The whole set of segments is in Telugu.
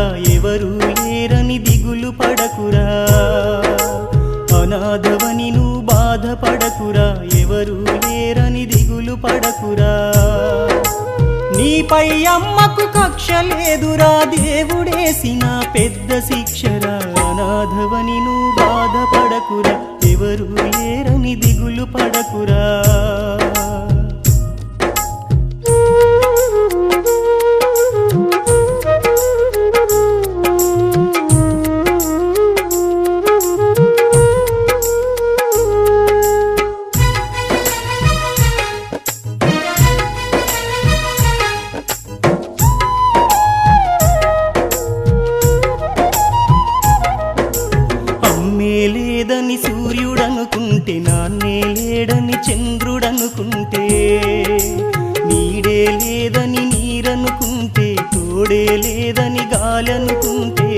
పడకురా ఎవరు లేరని దిగులు పడకురా అనాథవని నువ్వు బాధపడకురా ఎవరు లేరని దిగులు పడకురా నీపై అమ్మకు కక్ష లేదురా దేవుడేసిన పెద్ద శిక్షరా అనాథవని నువ్వు బాధపడకురా ఎవరు లేరని దిగులు పడకురా అమ్మే లేదని సూర్యుడనుకుంటే నాన్నే లేడని చంద్రుడనుకుంటే నీడే లేదని నీరనుకుంటే తోడే లేదని గాలనుకుంటే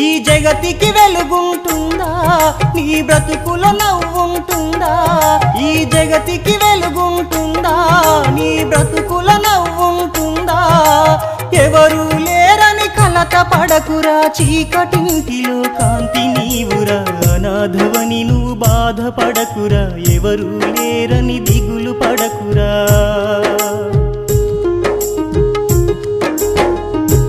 ఈ జగతికి వెలుగుంటుందా నీ బ్రతుకుల నవ్వుంటుందా ఈ జగతికి వెలుగుంటుందా నీ బ్రతుకుల నవ్వుంటుందా ఎవరు లేరని కలత పడకురా చీకటింటిలో కాంతి నీవురా అనాథవని నువ్వు బాధపడకురా ఎవరు లేరని దిగులు పడకురా